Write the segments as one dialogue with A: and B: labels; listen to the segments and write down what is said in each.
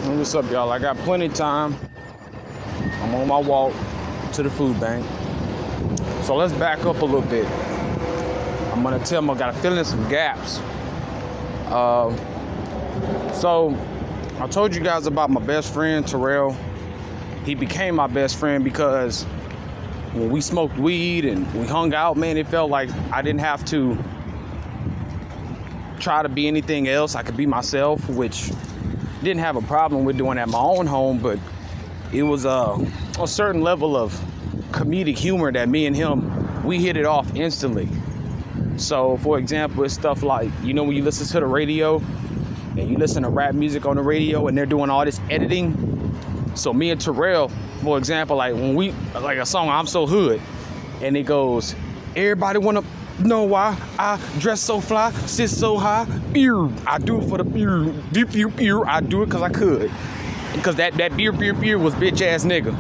A: What's up, y'all? I got plenty of time. I'm on my walk to the food bank. So let's back up a little bit. I'm gonna tell them I gotta fill in some gaps. So I told you guys about my best friend, Terrell. He became my best friend because when we smoked weed and we hung out, man, it felt like I didn't have to try to be anything else. I could be myself, which didn't have a problem with doing at my own home, but it was a certain level of comedic humor that me and him, we hit it off instantly. So for example, it's stuff like, you know, when you listen to the radio and you listen to rap music on the radio and they're doing all this editing. So me and Terrell, for example, like when we, like a song, I'm So Hood, and it goes, everybody wanna know why I dress so fly, sit so high, beer. I do it for the beer, beer. I do it because I could. Because that beer was bitch ass nigga.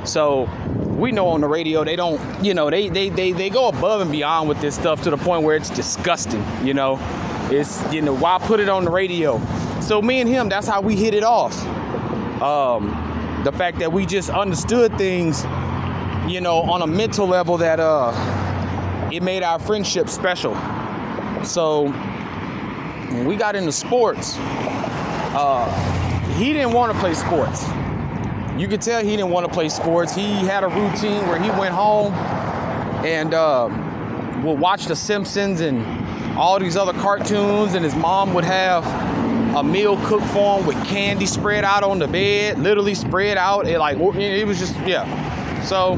A: So we know on the radio they don't, you know, they go above and beyond with this stuff to the point where it's disgusting, you know. It's, you know, why put it on the radio? So me and him, that's how we hit it off. The fact that we just understood things, you know, on a mental level that it made our friendship special. So when we got into sports, he didn't want to play sports. You could tell he didn't want to play sports. He had a routine where he went home and would watch The Simpsons and all these other cartoons, and his mom would have a meal cooked for him with candy spread out on the bed, literally spread out. It was just, yeah. So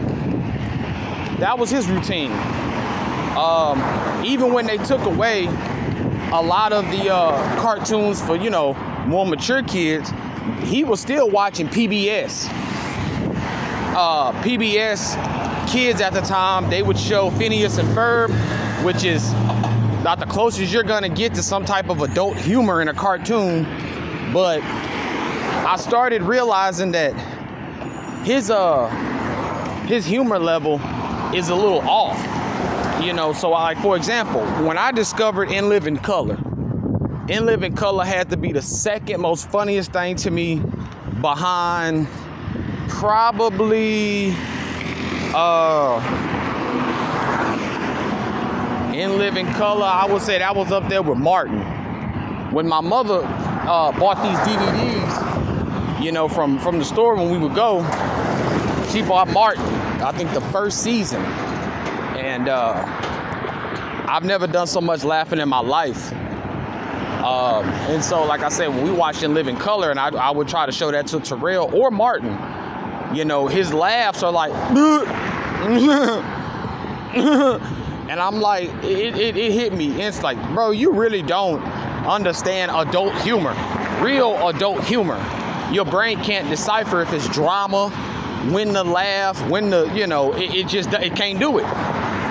A: that was his routine. Even when they took away a lot of the cartoons for, you know, more mature kids, he was still watching PBS. PBS kids at the time, they would show Phineas and Ferb, which is not the closest you're gonna get to some type of adult humor in a cartoon. But I started realizing that his humor level is a little off. You know, so like, for example, when I discovered In Living Color had to be the second most funniest thing to me, behind probably In Living Color, I would say that was up there with Martin. When my mother bought these DVDs, you know, from the store when we would go, she bought Martin, I think the first season. And I've never done so much laughing in my life. And so, like I said, when we watched In Living Color, and I would try to show that to Terrell or Martin, you know, his laughs are like, and I'm like, it hit me. It's like, bro, you really don't understand adult humor, real adult humor. Your brain can't decipher if it's drama, when to laugh, when to, you know, it can't do it.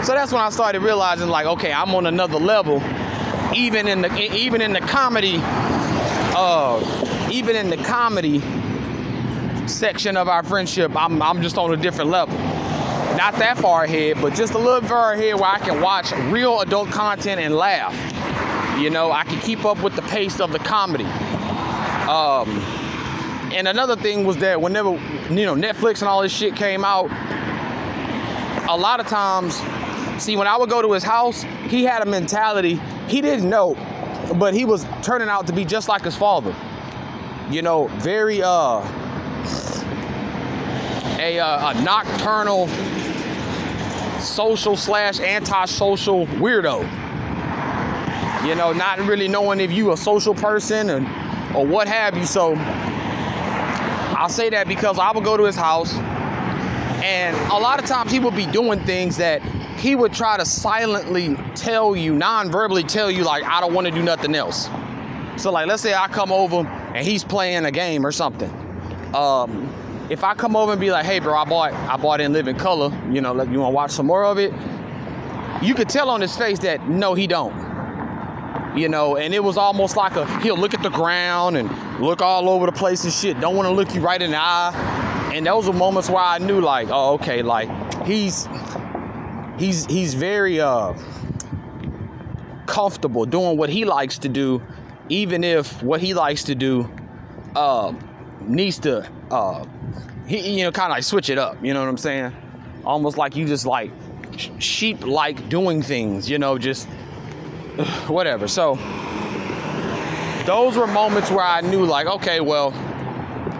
A: So that's when I started realizing, like, okay, I'm on another level. Even in the comedy section of our friendship, I'm just on a different level. Not that far ahead, but just a little far ahead where I can watch real adult content and laugh. You know, I can keep up with the pace of the comedy. And another thing was that whenever, you know, Netflix and all this shit came out, a lot of times, see, when I would go to his house, he had a mentality he didn't know, but he was turning out to be just like his father. You know, very a nocturnal, social / antisocial weirdo. You know, not really knowing if you a social person or what have you. So I'll say that because I would go to his house, and a lot of times he would be doing things that he would try to silently tell you, non-verbally tell you, like, I don't want to do nothing else. So like, let's say I come over and he's playing a game or something. If I come over and be like, hey bro, I bought In Living Color, you know, you want to watch some more of it? You could tell on his face that no, he don't. You know, and it was almost like he'll look at the ground and look all over the place and shit, don't want to look you right in the eye. And those were moments where I knew, like, oh, okay, like, he's very comfortable doing what he likes to do, even if what he likes to do needs to, kind of like switch it up. You know what I'm saying? Almost like you just like sheep like doing things, just whatever. So those were moments where I knew like, okay, well,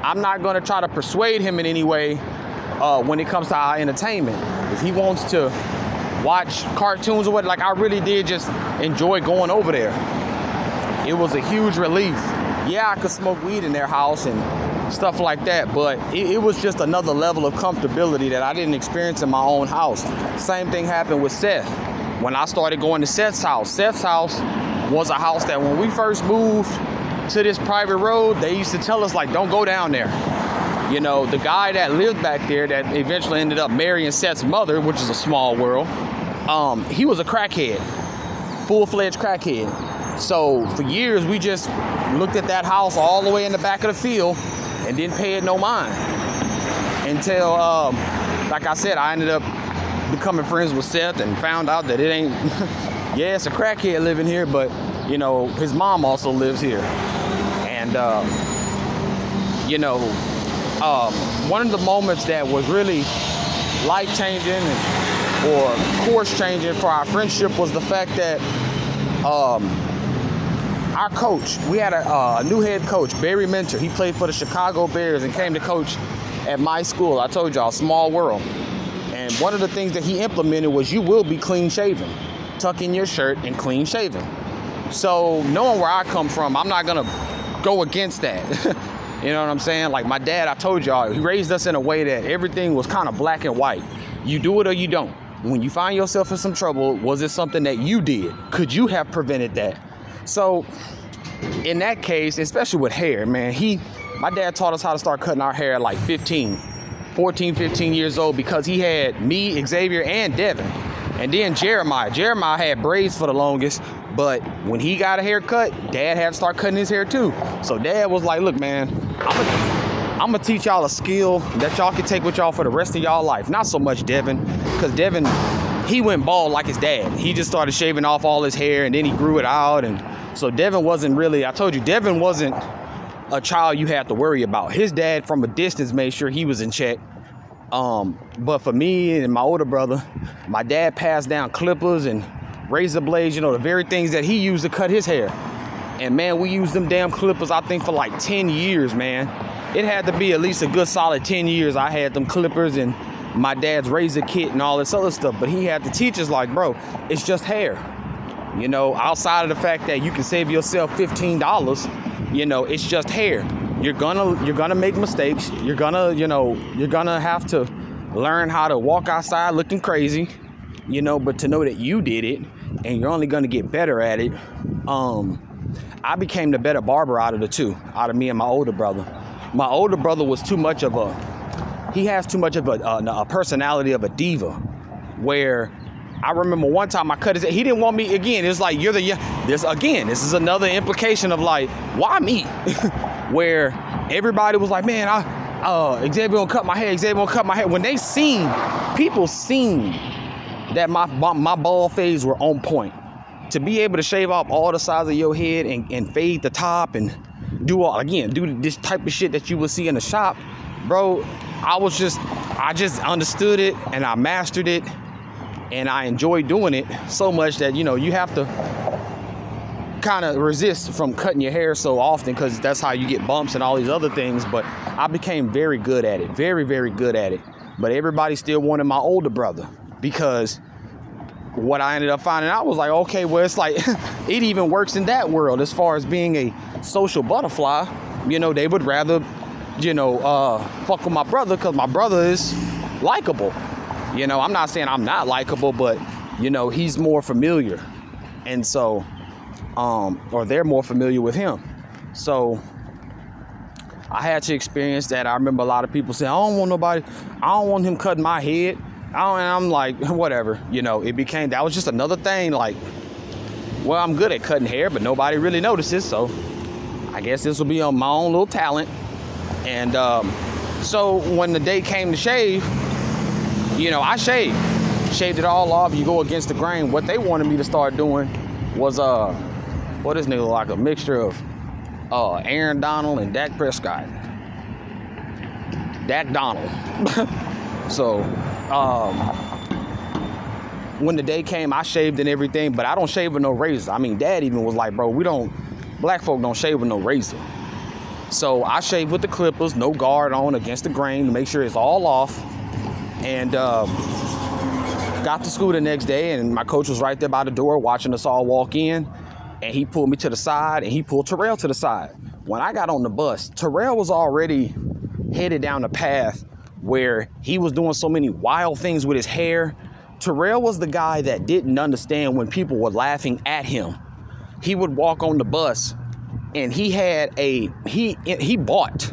A: I'm not going to try to persuade him in any way when it comes to our entertainment. If he wants to watch cartoons or what, like I really did just enjoy going over there. It was a huge relief. Yeah, I could smoke weed in their house and stuff like that, but it was just another level of comfortability that I didn't experience in my own house. Same thing happened with Seth. When I started going to Seth's house was a house that when we first moved to this private road, they used to tell us like, don't go down there. The guy that lived back there that eventually ended up marrying Seth's mother, which is a small world, he was a crackhead, full-fledged crackhead. So for years, we just looked at that house all the way in the back of the field and didn't pay it no mind. Until, like I said, I ended up becoming friends with Seth and found out that it ain't, yeah, it's a crackhead living here, but, his mom also lives here. And, one of the moments that was really life-changing or course-changing for our friendship was the fact that our coach, we had a new head coach, Barry Minter. He played for the Chicago Bears and came to coach at my school. I told y'all, small world. And one of the things that he implemented was you will be clean-shaven. Tuck in your shirt and clean-shaven. So knowing where I come from, I'm not going to go against that. You know what I'm saying? Like my dad, I told y'all, he raised us in a way that everything was kind of black and white. You do it or you don't. When you find yourself in some trouble, was it something that you did? Could you have prevented that? So in that case, especially with hair, man, my dad taught us how to start cutting our hair at like 14, 15 years old because he had me, Xavier, and Devin. And then Jeremiah. Jeremiah had braids for the longest, but when he got a haircut, Dad had to start cutting his hair too. So Dad was like, look, man, I'm gonna teach y'all a skill that y'all can take with y'all for the rest of y'all life. Not so much Devin, because Devin, he went bald like his dad. He just started shaving off all his hair and then he grew it out. And so Devin wasn't really, I told you, Devin wasn't a child you had to worry about. His dad from a distance made sure he was in check. But for me and my older brother, my dad passed down clippers and razor blades, the very things that he used to cut his hair. And man, we used them damn clippers, I think, for like 10 years, man. It had to be at least a good solid 10 years I had them clippers and my dad's razor kit and all this other stuff. But he had to teach us like, bro, it's just hair. Outside of the fact that you can save yourself $15, it's just hair. You're gonna make mistakes. You're gonna have to learn how to walk outside looking crazy, but to know that you did it and you're only gonna get better at it. I became the better barber out of the two, out of me and my older brother. My older brother was he has too much of a personality of a diva, where I remember one time I cut his hair. He didn't want me again. It's like, this is another implication of like, why me? Where everybody was like, man, Xavier gonna cut my hair. Xavier gonna cut my hair. When people seen that my bald fades were on point. To be able to shave off all the sides of your head and fade the top and do this type of shit that you would see in the shop, bro, I just understood it and I mastered it and I enjoy doing it so much that, you have to kind of resist from cutting your hair so often because that's how you get bumps and all these other things. But I became very good at it, very, very good at it. But everybody still wanted my older brother because what I ended up finding out was like, okay, well, it's like it even works in that world as far as being a social butterfly. They would rather, fuck with my brother because my brother is likable. I'm not saying I'm not likable, but, he's more familiar. And so, or they're more familiar with him. So I had to experience that. I remember a lot of people saying, I don't want him cutting my head. And I'm like, whatever, that was just another thing. Like, well, I'm good at cutting hair, but nobody really notices. So I guess this will be on my own little talent. And so when the day came to shave, I shaved it all off. You go against the grain. What they wanted me to start doing was, what is nigga like a mixture of Aaron Donald and Dak Prescott. Dak Donald. So, when the day came, I shaved and everything, but I don't shave with no razor. I mean, Dad even was like, bro, black folk don't shave with no razor. So I shaved with the clippers, no guard on, against the grain, to make sure it's all off. And got to school the next day, and my coach was right there by the door watching us all walk in. And he pulled me to the side, and he pulled Terrell to the side. When I got on the bus, Terrell was already headed down the path where he was doing so many wild things with his hair. Terrell was the guy that didn't understand when people were laughing at him. He would walk on the bus, and he bought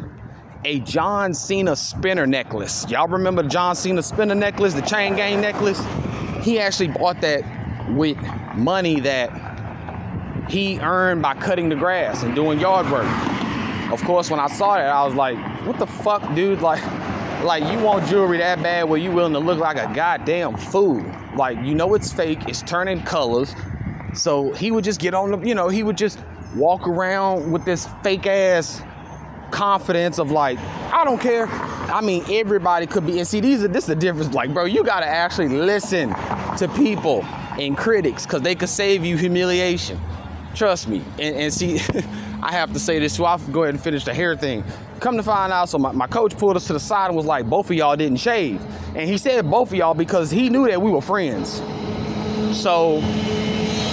A: a John Cena spinner necklace. Y'all remember the John Cena spinner necklace, the chain gang necklace? He actually bought that with money that he earned by cutting the grass and doing yard work. Of course, when I saw that, I was like, what the fuck, dude? Like you want jewelry that bad where you willing to look like a goddamn fool? Like, you know it's fake, it's turning colors. So he would just get on the, he would just walk around with this fake ass confidence of like, I don't care. I mean, everybody could be, and see, this is the difference. Like, bro, you gotta actually listen to people and critics, because they could save you humiliation. Trust me. And see, I have to say this, so I'll go ahead and finish the hair thing. Come to find out, so my coach pulled us to the side and was like, both of y'all didn't shave. And he said both of y'all because he knew that we were friends. So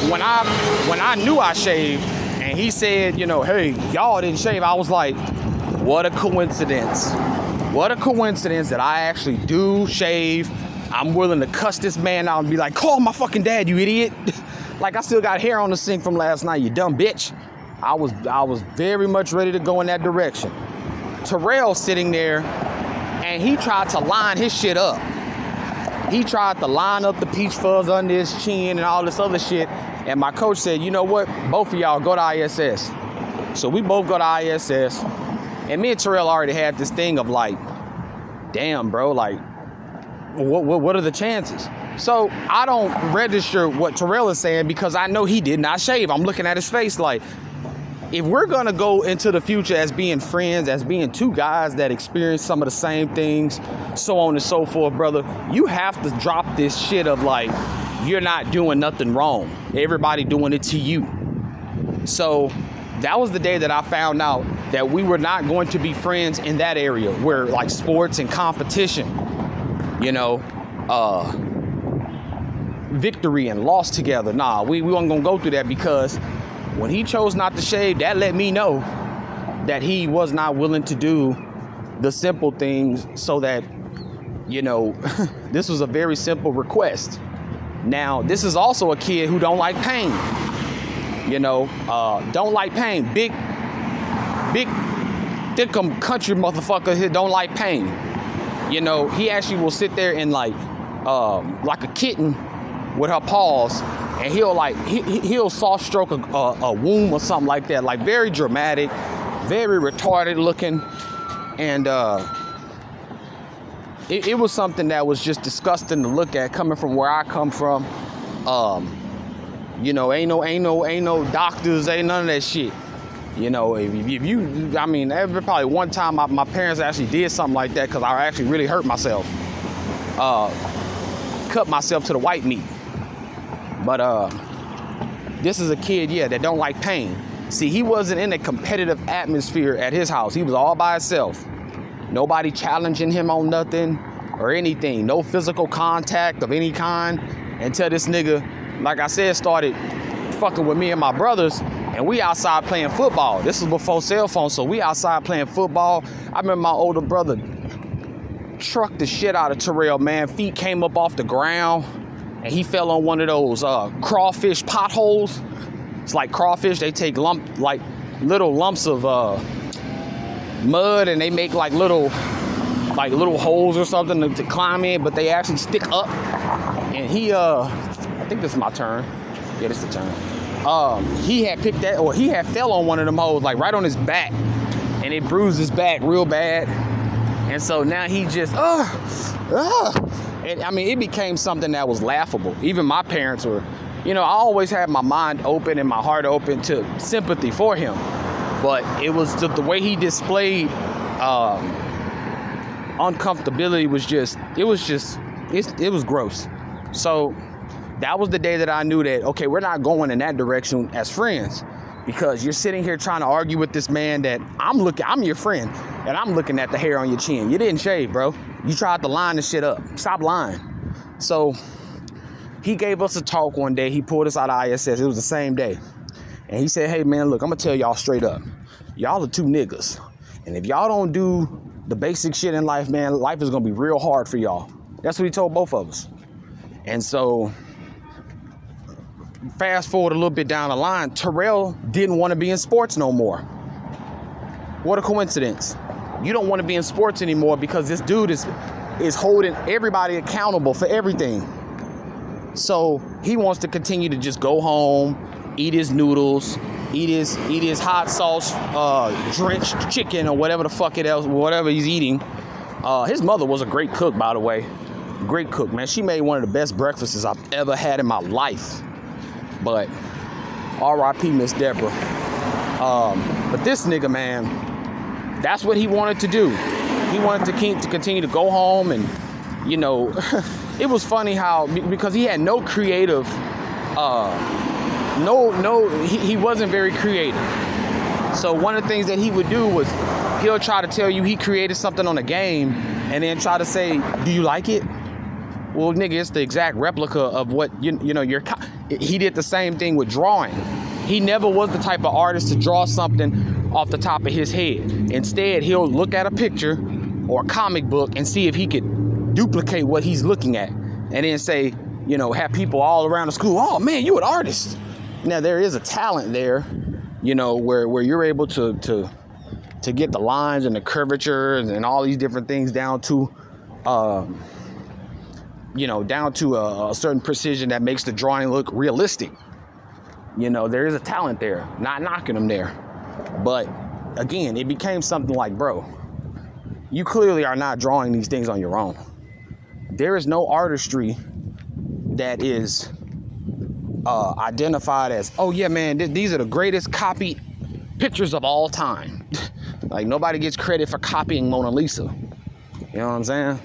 A: when I knew I shaved and he said, hey, y'all didn't shave, I was like, what a coincidence. What a coincidence that I actually do shave. I'm willing to cuss this man out and be like, call my fucking dad, you idiot. Like, I still got hair on the sink from last night, you dumb bitch. I was very much ready to go in that direction. Terrell sitting there, and he tried to line his shit up. He tried to line up the peach fuzz under his chin and all this other shit. And my coach said, you know what? Both of y'all go to ISS. So we both go to ISS. And me and Terrell already had this thing of like, damn, bro, like, what are the chances? So I don't register what Terrell is saying because I know he did not shave. I'm looking at his face like, if we're going to go into the future as being friends, as being two guys that experience some of the same things, so on and so forth, brother, you have to drop this shit of like, you're not doing nothing wrong. Everybody doing it to you. So that was the day that I found out that we were not going to be friends in that area where like sports and competition, victory and loss together. Nah, we weren't going to go through that, because when he chose not to shave, that let me know that he was not willing to do the simple things, so that, this was a very simple request. Now, this is also a kid who don't like pain. Don't like pain. Big, thickum country motherfucker here don't like pain. He actually will sit there and like a kitten with her paws, and he'll soft stroke a womb or something like that, like very dramatic, very retarded looking, and it was something that was just disgusting to look at coming from where I come from. Ain't no doctors, ain't none of that shit. Every probably one time my parents actually did something like that because I actually really hurt myself. Cut myself to the white meat. But this is a kid, that don't like pain. See, he wasn't in a competitive atmosphere at his house. He was all by himself. Nobody challenging him on nothing or anything. No physical contact of any kind until this nigga, like I said, started fucking with me and my brothers, and we outside playing football. This was before cell phones, so we outside playing football. I remember my older brother trucked the shit out of Terrell, man. Feet came up off the ground, and he fell on one of those crawfish potholes. It's like crawfish, they take little lumps of mud, and they make like little holes or something to climb in, but they actually stick up. And he I think this is my turn. Yeah, this is the turn. He had picked that, or he had fell on one of them holes, like right on his back, and it bruised his back real bad. And so now he just and I mean, it became something that was laughable. Even my parents were, I always had my mind open and my heart open to sympathy for him. But it was the way he displayed uncomfortability was just, it was gross. So that was the day that I knew that, okay, we're not going in that direction as friends, because you're sitting here trying to argue with this man that I'm your friend, and I'm looking at the hair on your chin. You didn't shave, bro. You tried to line the shit up. Stop lying. So he gave us a talk one day. He pulled us out of ISS. It was the same day. And he said, hey, man, look, I'm going to tell y'all straight up. Y'all are two niggas. And if y'all don't do the basic shit in life, man, life is going to be real hard for y'all. That's what he told both of us. And so fast forward a little bit down the line, Terrell didn't want to be in sports no more. What a coincidence. You don't want to be in sports anymore because this dude is holding everybody accountable for everything. So he wants to continue to just go home, eat his noodles, eat his hot sauce drenched chicken or whatever the fuck whatever he's eating. His mother was a great cook, by the way. Great cook, man. She made one of the best breakfasts I've ever had in my life. But R.I.P. Miss Deborah. But this nigga, man, that's what he wanted to do. He wanted to continue to go home, and you know, it was funny how, because he had no creative, he wasn't very creative. So one of the things that he would do was he'll try to tell you he created something on a game, and then try to say, do you like it? Well, nigga, it's the exact replica of what, you know, he did the same thing with drawing. He never was the type of artist to draw something off the top of his head. Instead, he'll look at a picture or a comic book and see if he could duplicate what he's looking at. And then say, you know, have people all around the school, oh man, you an artist. Now, there is a talent there, you know, where you're able to get the lines and the curvature and all these different things down to, down to a certain precision that makes the drawing look realistic. You know, there is a talent there, not knocking them there. But again, it became something like, bro, you clearly are not drawing these things on your own. There is no artistry that is identified as, oh yeah, man, these are the greatest copied pictures of all time. Like, nobody gets credit for copying Mona Lisa. You know what I'm saying?